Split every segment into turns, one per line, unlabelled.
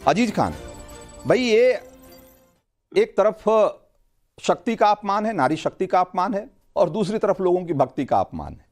अजीज खान भाई, ये एक तरफ शक्ति का अपमान है, नारी शक्ति का अपमान है, और दूसरी तरफ लोगों की भक्ति का अपमान है।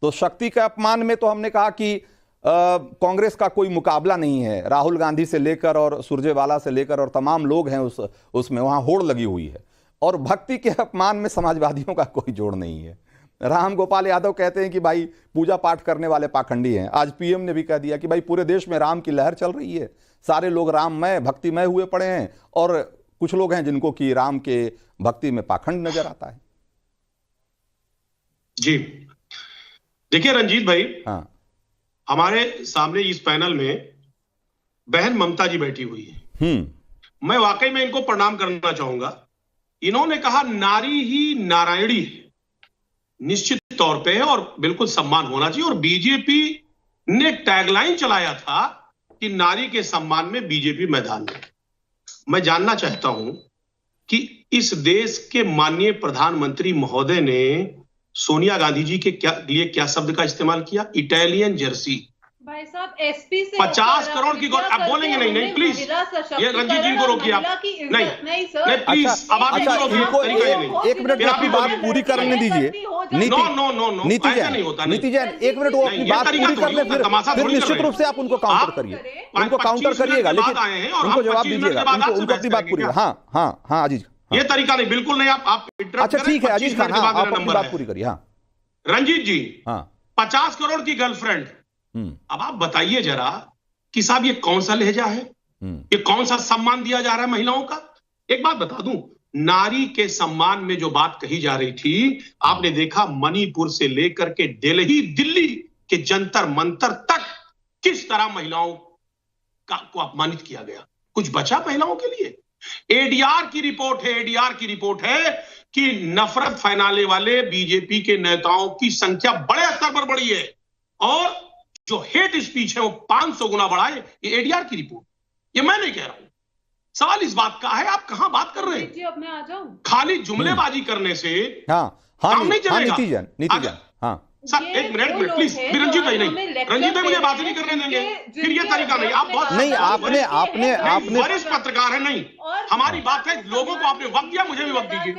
तो शक्ति के अपमान में तो हमने कहा कि कांग्रेस का कोई मुकाबला नहीं है, राहुल गांधी से लेकर और सुरजेवाला से लेकर और तमाम लोग हैं उसमें, वहां होड़ लगी हुई है। और भक्ति के अपमान में समाजवादियों का कोई जोड़ नहीं है। राम गोपाल यादव कहते हैं कि भाई पूजा पाठ करने वाले पाखंडी हैं। आज पीएम ने भी कह दिया कि भाई पूरे देश में राम की लहर चल रही है, सारे लोग राममय भक्तिमय हुए पड़े हैं, और कुछ लोग हैं जिनको कि राम के भक्ति में पाखंड नजर आता है।
जी देखिए रंजीत भाई,
हाँ,
हमारे सामने इस पैनल में बहन ममता जी बैठी हुई है। मैं वाकई में इनको प्रणाम करना चाहूंगा। इन्होंने कहा नारी ही नारायणी है, निश्चित तौर पे है और बिल्कुल सम्मान होना चाहिए। और बीजेपी ने टैगलाइन चलाया था कि नारी के सम्मान में बीजेपी मैदान में। मैं जानना चाहता हूं कि इस देश के माननीय प्रधानमंत्री महोदय ने सोनिया गांधी जी के लिए क्या शब्द का इस्तेमाल किया? Italian Jersey.
भाई साहब, एसपी से
50 करोड़ की आप बोलेंगे नहीं? नहीं प्लीज, ये रंजीत जी को रोकिए आप। नहीं सर, प्लीज। अब आप
अच्छा, इनको एक मिनट अपनी बात पूरी करने दीजिए। नीति जैन, एक मिनट वो अपनी बात पूरी कर ले, फिर निश्चित रूप से आप उनको काउंटर करिए, उनको काउंटर करिएगा, लेकिन उनको जवाब दीजिएगा, उनको अपनी बात पूरी। हाँ हाँ हाँ अजीज,
ये तरीका नहीं, बिल्कुल नहीं। आप
अच्छा ठीक है अजीज खान, आप अपनी बात पूरी करिए। हाँ
रंजीत जी,
हाँ
50 करोड़ की गर्लफ्रेंड। अब आप बताइए जरा कि साहब ये कौन सा लहजा है, ये कौन सा सम्मान दिया जा रहा है महिलाओं का? एक बात बता दूं, नारी के सम्मान में जो बात कही जा रही थी, आपने देखा मणिपुर से लेकर के दिल्ली के जंतर मंतर तक किस तरह महिलाओं को अपमानित किया गया। कुछ बचा महिलाओं के लिए? एडीआर की रिपोर्ट है कि नफरत फैलाने वाले बीजेपी के नेताओं की संख्या बड़े स्तर पर बढ़ी है, और जो हेट स्पीच है वो 500 गुना बढ़ा है। ये एडीआर की रिपोर्ट, ये मैं नहीं कह रहा हूं। सवाल इस बात का है, आप कहां बात कर रहे हैं?
जी, अब मैं आ जाऊं।
खाली जुमलेबाजी करने से
काम नहीं चलेगा। नीति जैन, हाँ
सर एक मिनट प्लीज। रंजीत भाई नहीं, रंजीत भाई मुझे बात नहीं करने देंगे, फिर ये तरीका नहीं। आप बहुत
नहीं, आपने
वरिष्ठ पत्रकार है, नहीं हमारी बात है, लोगों को आपने वक्त दिया, मुझे भी वक्त दीजिए।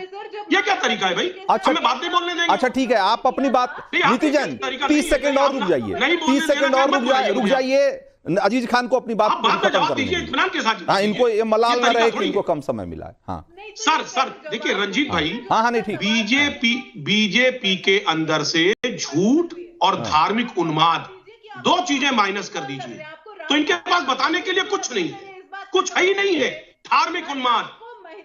ये क्या तरीका है भाई?
अच्छा,
हमें बात नहीं बोलने देंगे।
अच्छा ठीक है, आप अपनी बात। नीति जैन 30 सेकंड और रुक जाइए, 30 सेकंड और रुक जाइए। अजीज खान को अपनी बात खत्म करने दीजिए। हाँ, इनको ये मलाल ना रहे कि इनको कम समय मिला है। हाँ
सर देखिए रंजीत भाई,
हाँ नहीं ठीक,
बीजेपी के अंदर से झूठ और धार्मिक उन्माद, दो चीजें माइनस कर दीजिए, तो इनके पास बताने के लिए कुछ नहीं है, कुछ है ही नहीं है। धार्मिक उन्माद,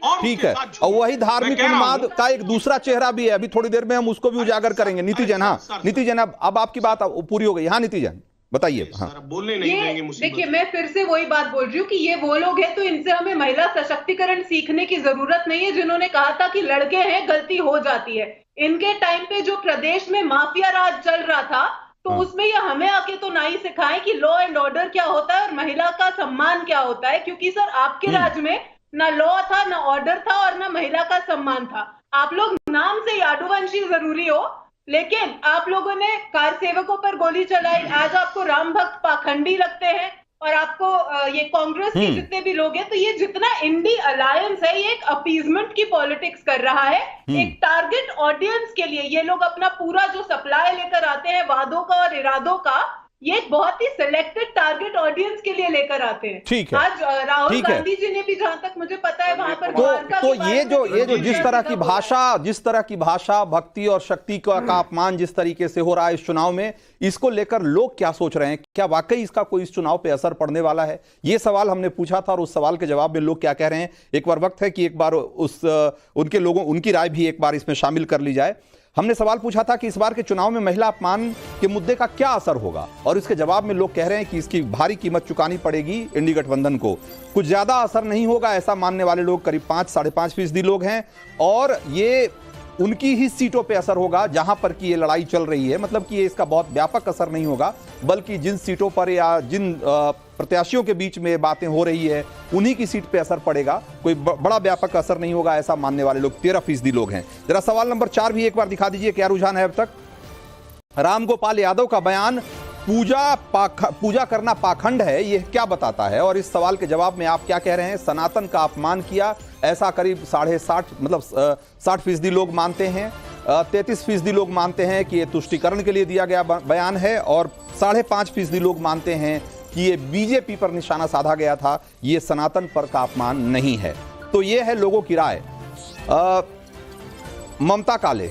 और
ठीक है, और वही धार्मिक उन्माद का एक दूसरा चेहरा भी है। अभी थोड़ी देर में हम उसको भी उजागर करेंगे। नीति जैन, हाँ नीति जैन, अब आपकी बात पूरी हो गई। हाँ नीति जैन बताइए। हाँ
बोलने नहीं देंगे मुझे।
देखिए, मैं फिर से वही बात बोल रही हूँ कि ये वो लोग हैं, तो इनसे हमें महिला सशक्तिकरण सीखने की जरूरत नहीं है, जिन्होंने कहा था कि लड़के हैं गलती हो जाती है। इनके टाइम पे जो प्रदेश में माफिया राज चल रहा था, तो उसमें ये हमें आके तो ना ही सिखाएं कि लॉ एंड ऑर्डर क्या होता है और महिला का सम्मान क्या होता है, क्योंकि सर आपके राज में ना लॉ था, ना ऑर्डर था, और ना महिला का सम्मान था। आप लोग नाम से यादवंशी जरूरी हो, लेकिन आप लोगों ने कार सेवकों पर गोली चलाई। आज आपको राम भक्त पाखंडी लगते हैं, और आपको ये कांग्रेस के जितने भी लोग हैं, तो ये जितना इंडी अलायंस है, ये एक अपीजमेंट की पॉलिटिक्स कर रहा है। एक टारगेट ऑडियंस के लिए ये लोग अपना पूरा जो सप्लाई लेकर आते हैं वादों का और इरादों का, ये एक बहुत ही सिलेक्टेड टारगेट ऑडियंस के लिए लेकर आते हैं।
ठीक है,
आज राहुल गांधी जी ने भी, जहां तक मुझे पता है, वहां पर
तो ये जो जिस तरह की भाषा भक्ति और शक्ति का अपमान जिस तरीके से हो रहा है इस चुनाव में, इसको लेकर लोग क्या सोच रहे हैं? क्या वाकई इसका कोई इस चुनाव पे असर पड़ने वाला है? ये सवाल हमने पूछा था, और उस सवाल के जवाब में लोग क्या कह रहे हैं, एक बार वक्त है कि एक बार उनकी राय भी एक बार इसमें शामिल कर ली जाए। हमने सवाल पूछा था कि इस बार के चुनाव में महिला अपमान के मुद्दे का क्या असर होगा, और इसके जवाब में लोग कह रहे हैं कि इसकी भारी कीमत चुकानी पड़ेगी इंडी गठबंधन को। कुछ ज्यादा असर नहीं होगा ऐसा मानने वाले लोग करीब 5-5.5% लोग हैं, और ये उनकी ही सीटों पे असर होगा जहां पर कि ये लड़ाई चल रही है। मतलब कि ये इसका बहुत व्यापक असर नहीं होगा, बल्कि जिन सीटों पर या जिन प्रत्याशियों के बीच में बातें हो रही है उन्हीं की सीट पे असर पड़ेगा। कोई बड़ा व्यापक असर नहीं होगा ऐसा मानने वाले लोग 13% लोग हैं। जरा सवाल नंबर 4 भी एक बार दिखा दीजिए, क्या रुझान है अब तक? राम गोपाल यादव का बयान पूजा करना पाखंड है, यह क्या बताता है? और इस सवाल के जवाब में आप क्या कह रहे हैं? सनातन का अपमान किया, ऐसा करीब 60 मतलब 60% लोग मानते हैं। 33% लोग मानते हैं कि यह तुष्टीकरण के लिए दिया गया बयान है, और 5.5% लोग मानते हैं कि यह बीजेपी पर निशाना साधा गया था, यह सनातन पर का अपमान नहीं है। तो यह है लोगों की राय। ममता काले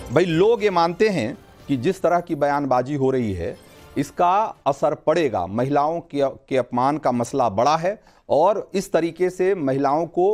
भाई, लोग ये मानते हैं कि जिस तरह की बयानबाजी हो रही है इसका असर पड़ेगा, महिलाओं के अपमान का मसला बड़ा है, और इस तरीके से महिलाओं को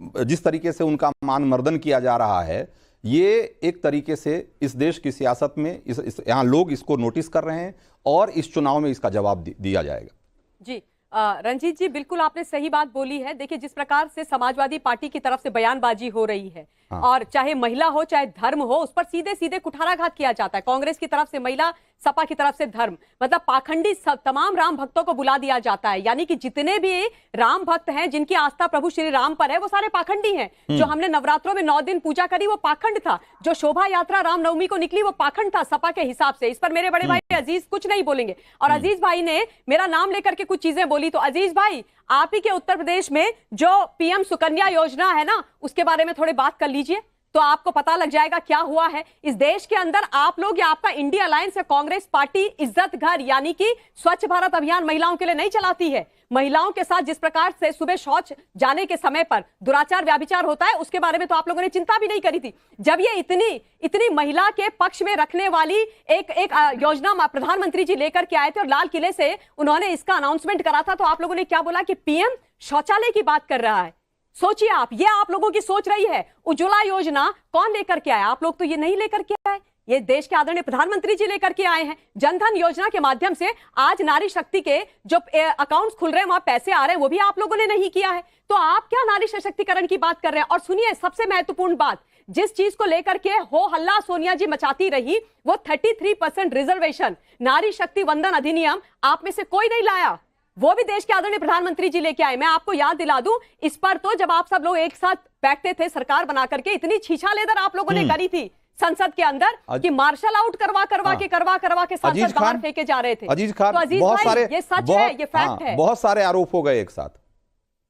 जिस तरीके से उनका मान मर्दन किया जा रहा है, ये एक तरीके से इस देश की सियासत में यहाँ लोग इसको नोटिस कर रहे हैं, और इस चुनाव में इसका जवाब दिया जाएगा।
जी रंजीत जी, बिल्कुल आपने सही बात बोली है। देखिए, जिस प्रकार से समाजवादी पार्टी की तरफ से बयानबाजी हो रही है, हाँ। और चाहे महिला हो चाहे धर्म हो, उस पर सीधे सीधे कुठाराघात किया जाता है। कांग्रेस की तरफ से महिला, सपा की तरफ से धर्म, मतलब पाखंडी तमाम राम भक्तों को बुला दिया जाता है। यानी कि जितने भी राम भक्त हैं, जिनकी आस्था प्रभु श्री राम पर है, वो सारे पाखंडी हैं। जो हमने नवरात्रों में 9 दिन पूजा करी वो पाखंड था, जो शोभा यात्रा रामनवमी को निकली वो पाखंड था सपा के हिसाब से। इस पर मेरे बड़े भाई अजीज कुछ नहीं बोलेंगे, और अजीज भाई ने मेरा नाम लेकर के कुछ चीजें बोली। तो अजीज भाई, आप ही के उत्तर प्रदेश में जो पीएम सुकन्या योजना है ना, उसके बारे में थोड़ी बात कर लीजिए, तो आपको पता लग जाएगा क्या हुआ है इस देश के अंदर। आप लोग या आपका इंडिया अलायंस या कांग्रेस पार्टी इज्जत घर यानी कि स्वच्छ भारत अभियान महिलाओं के लिए नहीं चलाती है। महिलाओं के साथ जिस प्रकार से सुबह शौच जाने के समय पर दुराचार व्याभिचार होता है, उसके बारे में तो आप लोगों ने चिंता भी नहीं करी थी। जब ये इतनी महिला के पक्ष में रखने वाली एक योजना प्रधानमंत्री जी लेकर के आए थे, और लाल किले से उन्होंने इसका अनाउंसमेंट करा था, तो आप लोगों ने क्या बोला कि पीएम शौचालय की बात कर रहा है। सोचिए आप, ये आप लोगों की सोच रही है। उज्ज्वला योजना कौन लेकर के आया? आप लोग तो ये नहीं लेकर के आए, ये देश के आदरणीय प्रधानमंत्री जी लेकर के आए हैं। जनधन योजना के माध्यम से आज नारी शक्ति के जो अकाउंट्स खुल रहे हैं, वहां पैसे आ रहे हैं, वो भी आप लोगों ने नहीं किया है। तो आप क्या नारी सशक्तिकरण की बात कर रहे हैं? और सुनिए, सबसे महत्वपूर्ण बात, जिस चीज को लेकर के हो हल्ला सोनिया जी मचाती रही, वो 33% रिजर्वेशन, नारी शक्ति वंदन अधिनियम, आप में से कोई नहीं लाया, वो भी देश के आदरणीय प्रधानमंत्री जी लेके आए। मैं आपको याद दिला दूं, इस पर तो जब आप सब लोग एक साथ बैठते थे सरकार बना करके, इतनी छीछा लेदर आप लोगों ने करी थी संसद के अंदर कि मार्शल आउट करवा के सांसद बाहर फेंके जा रहे थे।
अजीज खान,
तो अजीज
बहुत
भाई,
सारे,
ये सच है, ये फैक्ट है।
बहुत सारे आरोप हो गए एक साथ।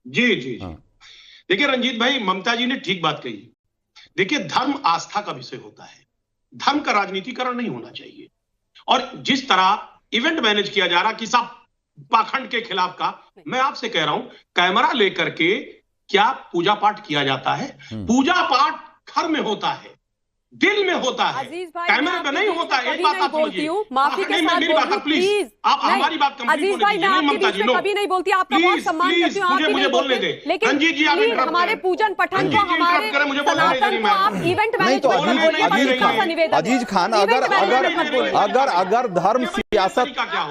जी जी जी, देखिए रंजीत भाई, ममता जी ने ठीक बात कही। देखिए, धर्म आस्था का विषय होता है, धर्म का राजनीतिकरण नहीं होना चाहिए। और जिस तरह इवेंट मैनेज किया जा रहा कि सब पाखंड के खिलाफ का, मैं आपसे कह रहा हूं, कैमरा लेकर के क्या पूजा पाठ किया जाता है? पूजा पाठ घर में होता है, दिल में होता है, कैमरे पे नहीं होता है। एक बात आप समझिए,
माफी के साथ
मेरी बात प्लीज, आप हमारी बात कंप्लीट होने दीजिए। नहीं ममता जी, नो,
कभी नहीं बोलती, आपका बहुत सम्मान करती हूं,
मुझे बोलने दे।
लेकिन
रंजीत जी, आप इंटरप्ट
हमारे पूजन पठन को, हमारे सनातन को आप इवेंट मैनेज
अजीज खान,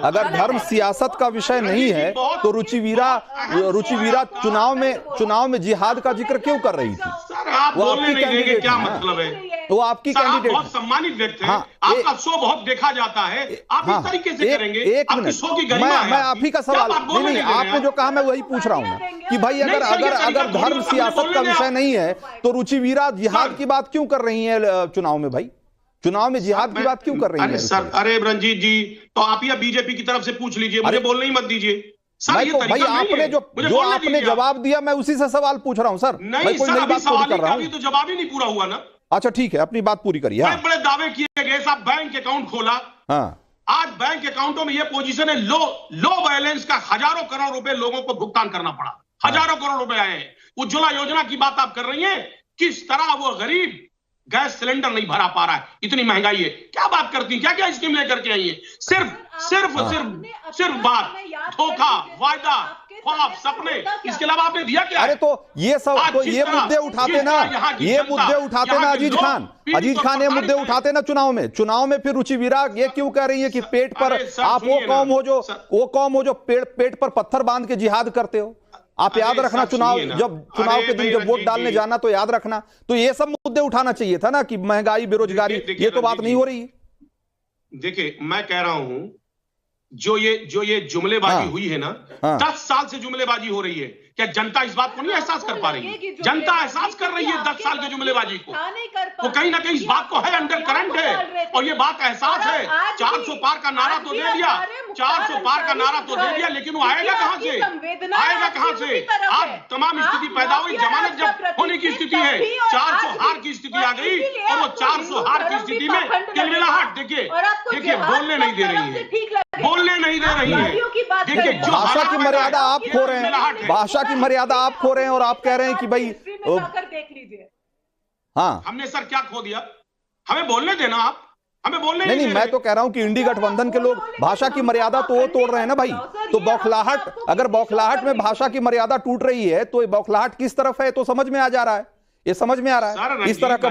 अगर धर्म सियासत का विषय नहीं है, तो रुचिवीरा चुनाव में जिहाद का जिक्र क्यों कर रही थी?
आप बोलने नहीं देंगे, क्या मतलब है?
वो आपकी कैंडिडेट,
बहुत सम्मानित व्यक्ति हैं, आपका शो बहुत देखा जाता है, आप इस तरीके से करेंगे? आपकी शो की गरिमा है।
मैं आप ही का सवाल नहीं, आपने जो कहा मैं वही पूछ रहा हूं कि भाई अगर धर्म सियासत का विषय नहीं है, तो रुचिवीरा जिहाद की बात क्यों कर रही है चुनाव में? भाई, चुनाव में जिहाद की बात क्यों कर रही है?
सर, अरे रंजीत जी, तो आप या बीजेपी की तरफ से पूछ लीजिए, मुझे बोलने ही मत दीजिए सर।
भाई, भाई आपने जो आपने जवाब दिया, मैं उसी से सवाल पूछ रहा हूं सर।
नहीं सर, अभी सवाल तो जवाब ही नहीं पूरा हुआ ना।
अच्छा ठीक है, अपनी बात पूरी करिए।
बड़े दावे किए गए, साहब बैंक अकाउंट खोला,
हाँ,
आज बैंक अकाउंटों में ये पोजीशन है, लो बैलेंस का हजारों करोड़ रुपए लोगों को भुगतान करना पड़ा, हजारों करोड़ रुपए आए हैं। उज्ज्वला योजना की बात आप कर रही हैं, किस तरह वो गरीब गैस सिलेंडर नहीं भरा पा रहा है, इतनी महंगाई है। क्या बात करती है, क्या क्या स्कीम लेकर के आई है? सिर्फ बात, धोखा, वायदा, ख्वाब, सपने, इसके अलावा आपने दिया क्या?
अरे तो ये सब, तो ये मुद्दे उठाते ना, ये मुद्दे उठाते ना अजीज खान, ये मुद्दे उठाते ना चुनाव में। फिर रुचिवीरा ये क्यों कह रही है कि पेट पर आप वो कौम हो जो पेट पर पत्थर बांध के जिहाद करते हो? आप याद रखना, चुनाव के दिन जब वोट डालने जाना तो याद रखना। तो ये सब मुद्दे उठाना चाहिए था ना, कि महंगाई, बेरोजगारी, ये तो बात नहीं हो रही है।
देखिए, मैं कह रहा हूं जो ये जुमलेबाजी
हाँ।
हुई है ना,
हाँ।
10 साल से जुमलेबाजी हो रही है। क्या जनता इस बात को नहीं एहसास कर पा रही है? जनता एहसास कर रही है 10 साल की जुमलेबाजी को। वो कहीं ना कहीं इस बात को है, अंडर करंट है, और ये बात एहसास है। 400 पार का नारा तो दे दिया, 400 पार का नारा तो दे दिया, लेकिन वो आएगा कहां से? आएगा कहां से? आज तमाम स्थिति पैदा हुई, जमानत जब होने की स्थिति है, 400 हार की स्थिति आ गई, और वो 400 हार की स्थिति में किलमिलाहट देखिए बोलने नहीं दे रही है, बोलने नहीं दे रही है। देखिए जो
भाषा की मर्यादा आप खो रहे
किलमिलाहट
हैं,
है।
भाषा की मर्यादा आप खो रहे हैं, और आप कह रहे हैं कि भाई
देख लीजिए।
हाँ,
हमने सर क्या खो दिया? हमें बोलने देना, आप हमें बोलने
नहीं,
दे
मैं
रहे।
तो कह रहा हूं कि इंडी गठबंधन के लोग भाषा की मर्यादा तो वो तोड़ रहे हैं ना भाई। तो बौखलाहट, अगर बौखलाहट में भाषा की मर्यादा टूट रही है तो ये बौखलाहट किस तरफ है तो समझ में आ जा रहा है, ये समझ में आ रहा है।
सर,
इस तरह का